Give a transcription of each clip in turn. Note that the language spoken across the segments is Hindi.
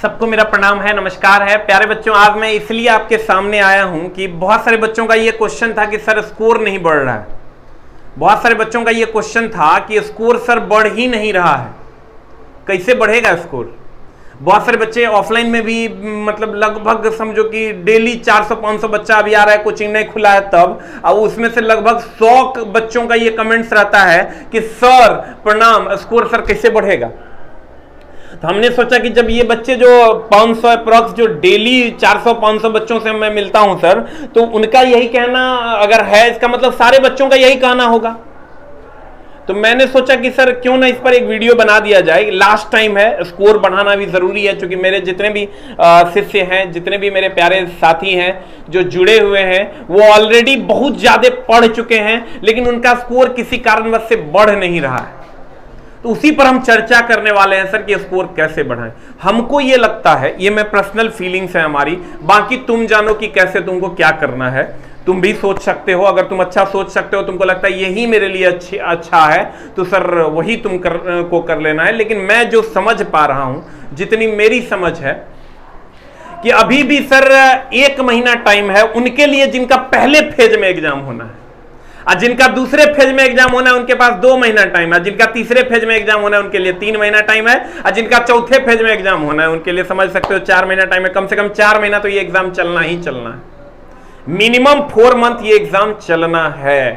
सबको मेरा प्रणाम है, नमस्कार है। प्यारे बच्चों, आज मैं इसलिए आपके सामने आया हूं कि बहुत सारे बच्चों का ये क्वेश्चन था कि सर स्कोर नहीं बढ़ रहा है। बहुत सारे बच्चों का ये क्वेश्चन था कि स्कोर सर बढ़ ही नहीं रहा है, कैसे बढ़ेगा स्कोर। बहुत सारे बच्चे ऑफलाइन में भी मतलब लगभग समझो कि डेली 400-500 बच्चा अभी आ रहा है, कोचिंग नहीं खुला है तब, और उसमें से लगभग 100 बच्चों का ये कमेंट्स रहता है कि सर प्रणाम, स्कोर सर कैसे बढ़ेगा। तो हमने सोचा कि जब ये बच्चे जो 500 अप्रॉक्स जो डेली 400-500 बच्चों से मैं मिलता हूं सर, तो उनका यही कहना अगर है, इसका मतलब सारे बच्चों का यही कहना होगा। तो मैंने सोचा कि सर क्यों ना इस पर एक वीडियो बना दिया जाए। लास्ट टाइम है, स्कोर बढ़ाना भी जरूरी है, क्योंकि मेरे जितने भी शिष्य हैं, जितने भी मेरे प्यारे साथी हैं जो जुड़े हुए हैं, वो ऑलरेडी बहुत ज्यादा पढ़ चुके हैं, लेकिन उनका स्कोर किसी कारणवश से बढ़ नहीं रहा है। तो उसी पर हम चर्चा करने वाले हैं सर कि स्कोर कैसे बढ़ाएं। हमको ये लगता है, ये मैं पर्सनल फीलिंग्स है हमारी, बाकी तुम जानो कि कैसे तुमको क्या करना है। तुम भी सोच सकते हो, अगर तुम अच्छा सोच सकते हो, तुमको लगता है यही मेरे लिए अच्छा है, तो सर वही तुम कर लेना है। लेकिन मैं जो समझ पा रहा हूं, जितनी मेरी समझ है, कि अभी भी सर 1 महीना टाइम है उनके लिए जिनका पहले फेज में एग्जाम होना है, और जिनका दूसरे फेज में एग्जाम होना है उनके पास 2 महीना टाइम है, जिनका तीसरे फेज में एग्जाम होना है उनके लिए 3 महीना टाइम है, और जिनका चौथे फेज में एग्जाम होना है उनके लिए समझ सकते हो 4 महीना टाइम है। कम से कम 4 महीना तो ये एग्जाम चलना ही चलना है, मिनिमम 4 मंथ ये एग्जाम चलना है।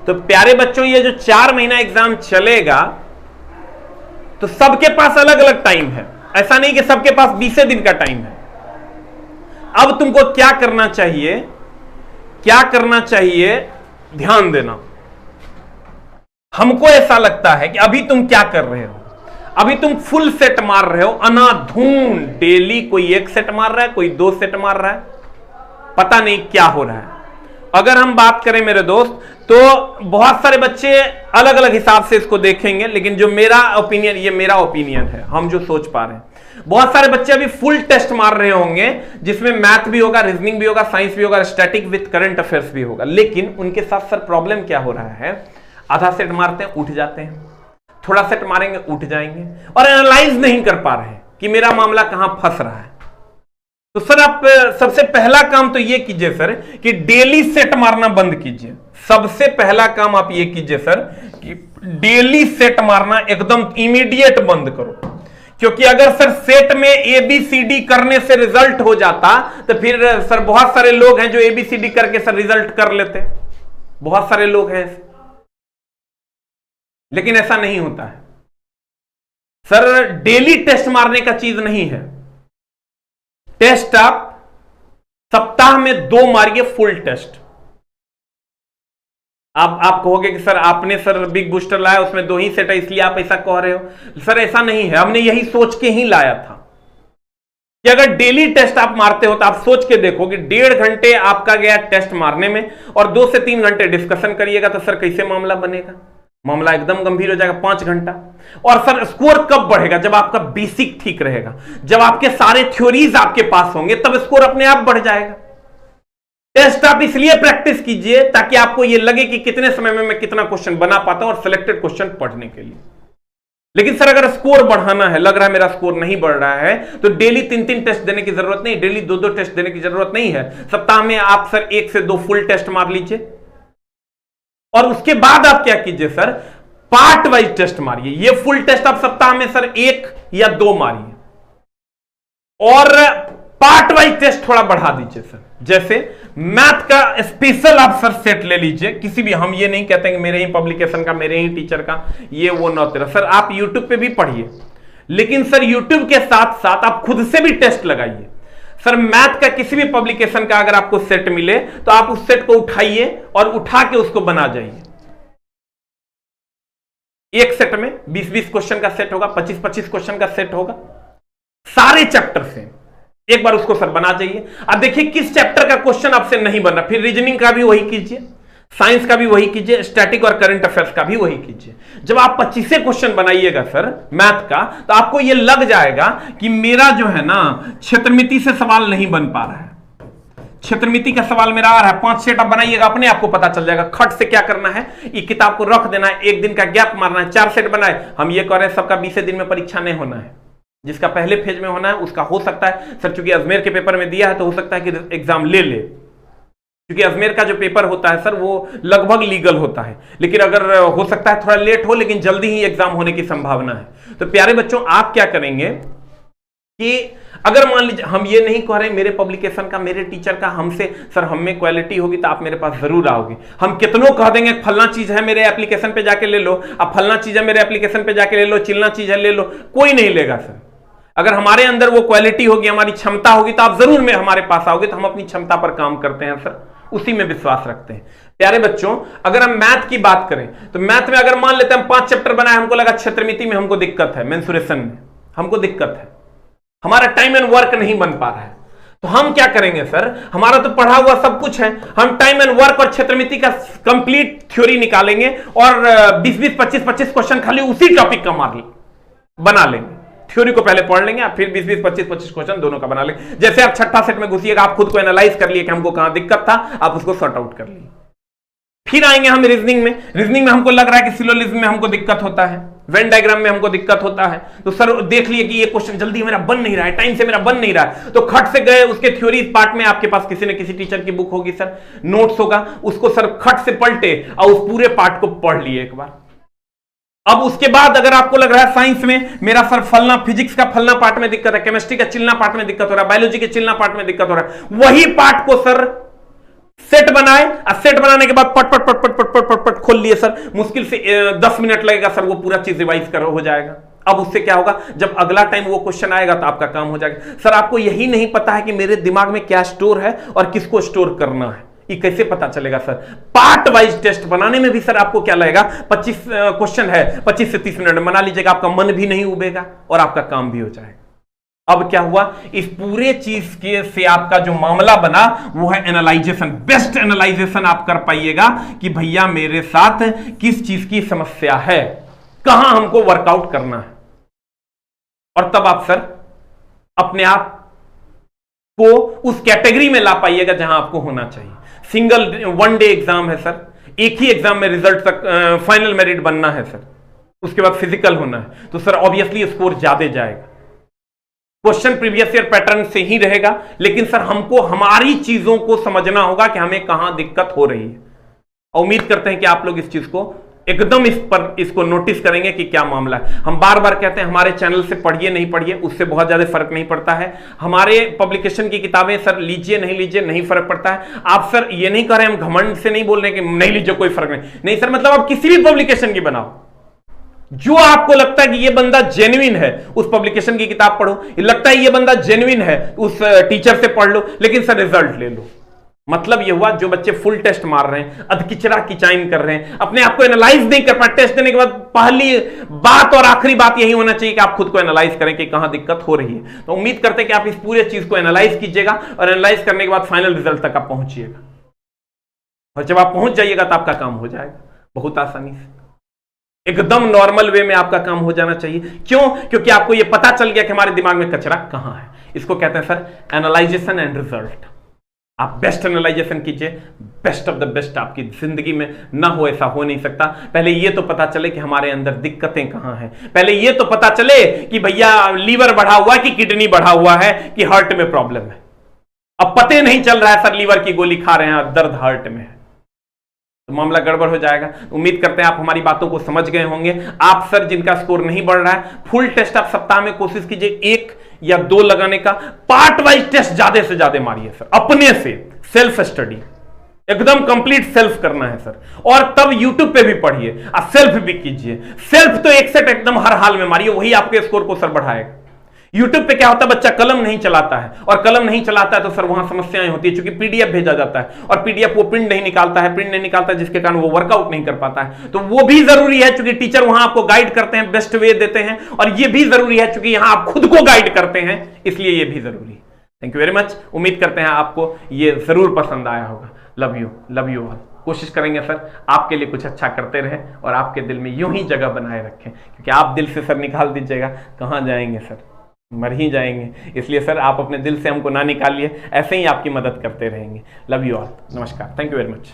तो प्यारे बच्चों, ये जो 4 महीना एग्जाम चलेगा, तो सबके पास अलग अलग टाइम है, ऐसा नहीं कि सबके पास 20 दिन का टाइम है। अब तुमको क्या करना चाहिए, क्या करना चाहिए, ध्यान देना। हमको ऐसा लगता है कि अभी तुम क्या कर रहे हो, अभी तुम फुल सेट मार रहे हो अनाधून, डेली कोई 1 सेट मार रहा है, कोई 2 सेट मार रहा है, पता नहीं क्या हो रहा है। अगर हम बात करें मेरे दोस्त, तो बहुत सारे बच्चे अलग अलग हिसाब से इसको देखेंगे, लेकिन जो मेरा ओपिनियन, ये मेरा ओपिनियन है, हम जो सोच पा रहे हैं, बहुत सारे बच्चे अभी फुल टेस्ट मार रहे होंगे, जिसमें मैथ भी होगा, रीजनिंग भी होगा, साइंस भी होगा, स्टैटिक विद करंट अफेयर्स भी होगा। लेकिन उनके साथ सर प्रॉब्लम क्या हो रहा है, आधा सेट मारते हैं उठ जाते हैं, थोड़ा सेट मारेंगे उठ जाएंगे, और एनालाइज नहीं कर पा रहे कि मेरा मामला कहां फंस रहा है। तो सर आप सबसे पहला काम तो ये कीजिए सर कि डेली सेट मारना बंद कीजिए। सबसे पहला काम आप ये कीजिए सर कि डेली सेट मारना एकदम इमीडिएट बंद करो। क्योंकि अगर सर सेट में ABCD करने से रिजल्ट हो जाता, तो फिर सर बहुत सारे लोग हैं जो ABCD करके सर रिजल्ट कर लेते, बहुत सारे लोग हैं, लेकिन ऐसा नहीं होता है सर। डेली टेस्ट मारने का चीज नहीं है। टेस्ट आप सप्ताह में 2 मारिए, फुल टेस्ट। आप कहोगे कि सर आपने सर बिग बूस्टर लाया, उसमें 2 ही सेट है इसलिए आप ऐसा कह रहे हो। सर ऐसा नहीं है, हमने यही सोच के ही लाया था कि अगर डेली टेस्ट आप मारते हो तो आप सोच के देखो कि 1.5 घंटे आपका गया टेस्ट मारने में, और 2 से 3 घंटे डिस्कशन करिएगा, तो सर कैसे मामला बनेगा, मामला एकदम गंभीर हो जाएगा। 5 घंटा। और सर स्कोर कब बढ़ेगा, जब आपका बेसिक ठीक रहेगा, जब आपके सारे थ्योरीज आपके पास होंगे, तब स्कोर अपने आप बढ़ जाएगा। टेस्ट आप इसलिए प्रैक्टिस कीजिए ताकि आपको यह लगे कि कितने समय में मैं कितना क्वेश्चन बना पाता हूं, और सिलेक्टेड क्वेश्चन पढ़ने के लिए। लेकिन सर अगर स्कोर बढ़ाना है, लग रहा है मेरा स्कोर नहीं बढ़ रहा है, तो डेली 3-3 टेस्ट देने की जरूरत नहीं, डेली 2-2 टेस्ट देने की जरूरत नहीं है। सप्ताह में आप सर 1 से 2 फुल टेस्ट मार लीजिए, और उसके बाद आप क्या कीजिए सर, पार्ट वाइज टेस्ट मारिए। ये फुल टेस्ट आप सप्ताह में सर 1 या 2 मारिए, और पार्ट वाइज टेस्ट थोड़ा बढ़ा दीजिए सर। जैसे मैथ का स्पेशल आप सर सेट ले लीजिए, किसी भी, हम ये नहीं कहते कि मेरे ही पब्लिकेशन का, मेरे ही टीचर का, ये वो न तेरा। सर आप यूट्यूब पे भी पढ़िए, लेकिन सर यूट्यूब के साथ साथ आप खुद से भी टेस्ट लगाइए। सर मैथ का किसी भी पब्लिकेशन का अगर आपको सेट मिले, तो आप उस सेट को उठाइए और उठा के उसको बना जाइए। एक सेट में 20-20 क्वेश्चन का सेट होगा, 25-25 क्वेश्चन का सेट होगा, सारे चैप्टर से एक बार उसको सर बना जाइए। अब देखिए किस चैप्टर का क्वेश्चन आपसे नहीं बन रहा, फिर रीजनिंग का भी वही कीजिए, साइंस का भी वही कीजिए, स्टैटिक और करंट अफेयर्स का भी वही कीजिए। जब आप 25 क्वेश्चन बनाइएगा सर मैथ का, तो आपको यह लग जाएगा कि मेरा जो है ना क्षेत्रमिति से सवाल नहीं बन पा रहा है, क्षेत्रमिति का सवाल मेरा आ रहा है। 5 सेट आप बनाइएगा, अपने आपको पता चल जाएगा। खट से क्या करना है, ये किताब को रख देना है, 1 दिन का गैप मारना है, 4 सेट बनाए। हम ये कह रहे हैं सबका 20 दिन में परीक्षा नहीं होना है, जिसका पहले फेज में होना है उसका हो सकता है सर, चूंकि अजमेर के पेपर में दिया है तो हो सकता है कि एग्जाम ले ले, क्योंकि अजमेर का जो पेपर होता है सर वो लगभग लीगल होता है, लेकिन अगर हो सकता है थोड़ा लेट हो, लेकिन जल्दी ही एग्जाम होने की संभावना है। तो प्यारे बच्चों, आप क्या करेंगे कि अगर मान लीजिए, हम ये नहीं कह रहे मेरे पब्लिकेशन का, मेरे टीचर का हमसे सर हम में क्वालिटी होगी तो आप मेरे पास जरूर आओगे, हम कितनों कह देंगे फलना चीज है मेरे एप्लीकेशन पे जाके ले लो, अब फलना चीज है मेरे एप्लीकेशन पे जाके ले लो, चिलना चीज है ले लो, कोई नहीं लेगा सर। अगर हमारे अंदर वो क्वालिटी होगी, हमारी क्षमता होगी, तो आप जरूर में हमारे पास आओगे। तो हम अपनी क्षमता पर काम करते हैं सर, उसी में विश्वास रखते हैं। प्यारे बच्चों, अगर हम मैथ की बात करें तो मैथ में अगर मान लेते हैं हम 5 चैप्टर बनाए, हमको लगा क्षेत्रमिति में हमको दिक्कत है, मेंसुरेशन में हमको दिक्कत है, हमारा टाइम एंड वर्क नहीं बन पा रहा है, तो हम क्या करेंगे सर, हमारा तो पढ़ा हुआ सब कुछ है, हम टाइम एंड वर्क और क्षेत्रमिति का कंप्लीट थ्योरी निकालेंगे और 20-20, 25-25 क्वेश्चन खाली उसी टॉपिक का बना लेंगे। थ्योरी को पहले पढ़ लेंगे, फिर 20-20, 25-25 क्वेश्चन दोनों का बना लेंगे। जैसे आप छठा सेट में घुसिएगा, आप खुद को एनालाइज कर लिए कि हमको कहां दिक्कत था, आप उसको सॉर्ट आउट कर लिए। फिर आएंगे हम रीजनिंग में, रीजनिंग में हमको लग रहा है कि सिलोजिज्म में हमको दिक्कत होता है, वेन डायग्राम में हमको दिक्कत होता है, तो सर देख लिए कि ये क्वेश्चन जल्दी मेरा बन नहीं रहा है, टाइम से मेरा बन नहीं रहा है, तो खट से गए उसके थ्योरी पार्ट में, आपके पास किसी न किसी टीचर की बुक होगी सर, नोट्स होगा, उसको सर खट से पलटे और उस पूरे पार्ट को पढ़ लिए एक बार। अब उसके बाद अगर आपको लग रहा है साइंस में मेरा सर फलना, फिजिक्स का फलना पार्ट में दिक्कत है, केमिस्ट्री का चिलना पार्ट में दिक्कत हो रहा है, बायोलॉजी के चिलना पार्ट में दिक्कत हो रहा है, वही पार्ट को सर सेट बनाए, और सेट बनाने के बाद पट पट पट पट पट पट पट पट खोल लिए सर, मुश्किल से 10 मिनट लगेगा सर, वो पूरा चीज रिवाइज कर हो जाएगा। अब उससे क्या होगा, जब अगला टाइम वो क्वेश्चन आएगा तो आपका काम हो जाएगा। सर आपको यही नहीं पता है कि मेरे दिमाग में क्या स्टोर है और किसको स्टोर करना है, ये कैसे पता चलेगा सर? पार्ट वाइज टेस्ट बनाने में भी सर आपको क्या लगेगा, 25 क्वेश्चन है, 25 से 30 मिनट बना लीजिएगा, आपका मन भी नहीं उबेगा और आपका काम भी हो जाएगा। अब क्या हुआ, इस पूरे चीज के से आपका जो मामला बना वो है एनालाइजेशन। बेस्ट एनालाइजेशन आप कर पाइएगा कि भैया मेरे साथ किस चीज की समस्या है, कहां हमको वर्कआउट करना है, और तब आप सर अपने आप को उस कैटेगरी में ला पाइएगा जहां आपको होना चाहिए। सिंगल 1 डे एग्जाम है सर, एक ही एग्जाम में रिजल्ट तक फाइनल मेरिट बनना है सर, उसके बाद फिजिकल होना है, तो सर ऑब्वियसली स्कोर ज्यादा जाएगा। क्वेश्चन प्रीवियस ईयर पैटर्न से ही रहेगा, लेकिन सर हमको हमारी चीजों को समझना होगा कि हमें कहां दिक्कत हो रही है। और उम्मीद करते हैं कि आप लोग इस चीज को एकदम इसको नोटिस करेंगे कि क्या मामला है। हम बार बार कहते हैं हमारे चैनल से पढ़िए नहीं पढ़िए, उससे बहुत ज्यादा फर्क नहीं पड़ता है। हमारे पब्लिकेशन की किताबें सर लीजिए नहीं फर्क पड़ता है। आप सर ये नहीं कह रहे, हम घमंड से नहीं बोल रहे कि नहीं लीजिए कोई फर्क नहीं सर, मतलब आप किसी भी पब्लिकेशन की बनाओ, जो आपको लगता है कि ये बंदा जेन्युइन है उस पब्लिकेशन की किताब पढ़ो, लगता है ये बंदा जेन्युइन है उस टीचर से पढ़ लो, लेकिन सर रिजल्ट ले लो। मतलब ये हुआ, जो बच्चे फुल टेस्ट मार रहे हैं, अधकिचरा किचाइन कर रहे हैं, अपने आप को एनालाइज नहीं कर पाए, टेस्ट देने के बाद पहली बात और आखिरी बात यही होना चाहिए कि आप खुद को एनालाइज करें कि कहां दिक्कत हो रही है। तो उम्मीद करते हैं कि आप इस पूरे चीज को एनालाइज कीजिएगा और एनालाइज करने के बाद फाइनल रिजल्ट तक आप पहुंचिएगा, और जब आप पहुंच जाइएगा तो आपका काम हो जाएगा बहुत आसानी से, एकदम नॉर्मल वे में आपका काम हो जाना चाहिए। क्यों? क्योंकि आपको यह पता चल गया कि हमारे दिमाग में कचरा कहां है। इसको कहते हैं सर एनालाइजेशन एंड रिजल्ट। आप बेस्ट एनालाइजेशन कीजिए, बेस्ट ऑफ द बेस्ट आपकी जिंदगी में ना हो ऐसा हो नहीं सकता। पहले ये तो पता चले कि हमारे अंदर दिक्कतें कहां हैं, पहले ये तो पता चले कि भैया लीवर बढ़ा हुआ है कि किडनी बढ़ा हुआ है कि हार्ट में प्रॉब्लम है। अब पते नहीं चल रहा है सर, लीवर की गोली खा रहे हैं और दर्द हार्ट में है, तो मामला गड़बड़ हो जाएगा। उम्मीद करते हैं आप हमारी बातों को समझ गए होंगे। आप सर जिनका स्कोर नहीं बढ़ रहा है, फुल टेस्ट आप सप्ताह में कोशिश कीजिए 1 या 2 लगाने का, पार्ट वाइज टेस्ट ज्यादा से ज्यादा मारिए सर, अपने से सेल्फ स्टडी, एकदम कंप्लीट सेल्फ करना है सर। और तब यूट्यूब पे भी पढ़िए और सेल्फ भी कीजिए। सेल्फ तो 1 सेट एकदम हर हाल में मारिए, वही आपके स्कोर को सर बढ़ाएगा। यूट्यूब पे क्या होता है, बच्चा कलम नहीं चलाता है, और कलम नहीं चलाता है तो सर वहां समस्याएं होती है, क्योंकि पीडीएफ भेजा जाता है और पीडीएफ वो प्रिंट नहीं निकालता है, जिसके कारण वो वर्कआउट नहीं कर पाता है। तो वो भी जरूरी है, क्योंकि टीचर वहां आपको गाइड करते हैं, बेस्ट वे देते हैं, और ये भी जरूरी है क्योंकि यहां आप खुद को गाइड करते हैं, इसलिए ये भी जरूरी है। Thank you very much. उम्मीद करते हैं आपको ये जरूर पसंद आया होगा। Love you all. कोशिश करेंगे सर आपके लिए कुछ अच्छा करते रहे और आपके दिल में यूं ही जगह बनाए रखें, क्योंकि आप दिल से सर निकाल दीजिएगा कहां जाएंगे सर, मर ही जाएंगे। इसलिए सर आप अपने दिल से हमको ना निकालिए, ऐसे ही आपकी मदद करते रहेंगे। Love you all. नमस्कार। Thank you very much.